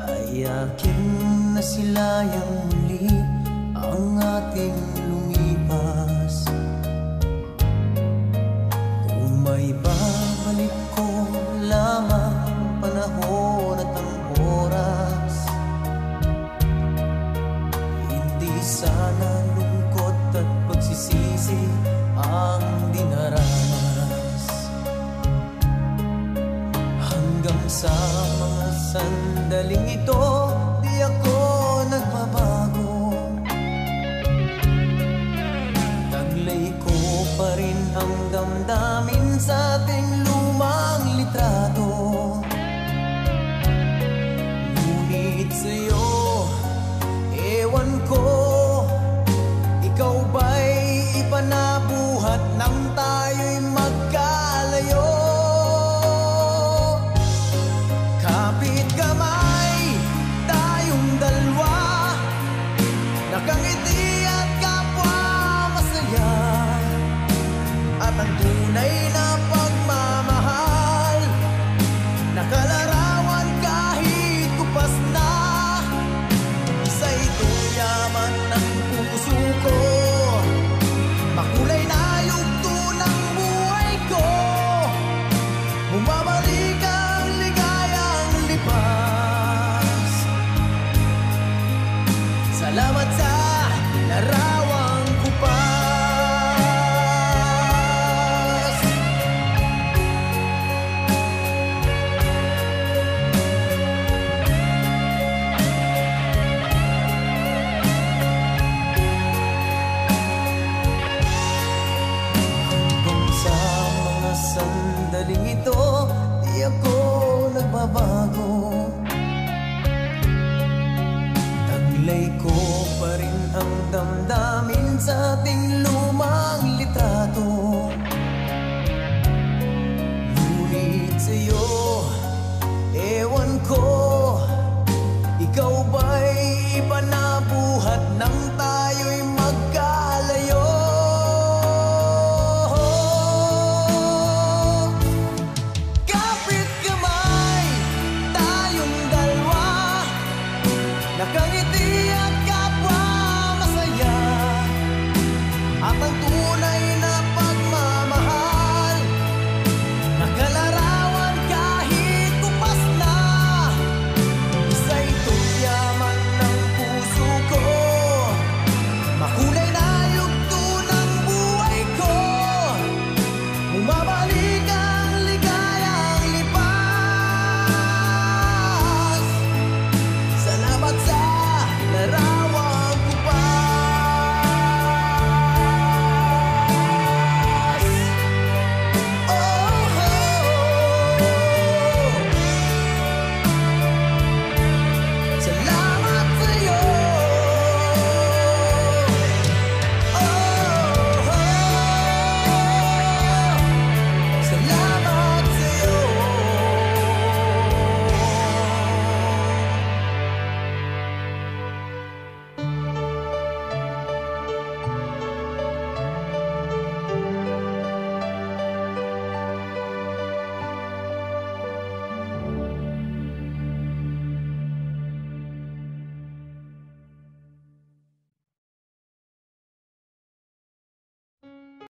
ay aking nasilayang muli ang ating lumipas. Kung may babalik ko lamang ang panahon at ang oras, hindi sana lungkot at pagsisisi ang dinaranas. Hanggang sa mga sandaling ito, di ako nagbabago. Taglay ko pa rin ang damdamin sa ating lumang litrato. Ngunit sa'yo, ewan ko, ikaw ba'y ipanabuhat nang tayo'y magkalayo? Kapit kamay, tayong dalawa, nakangiti at kapwa masaya, at ang tunay na pagmamahal, nakalarawan kahit kupas na. Isa itong yaman ng puso ko, makulay na yugto ng buhay ko. Bumabalik ang ligayang lipas. Salamat sa larawang kupas. Hanggang sa mga sandaling ito, di ako nagbabago. Taglay ko pa rin ang damdamin sa ating lumang litrato. Ngunit sa'yo, ewan ko, ikaw ba'y ipanabuhat nang tayo'y magkalayo? Kapit kamay, tayong dalawa, nakangiti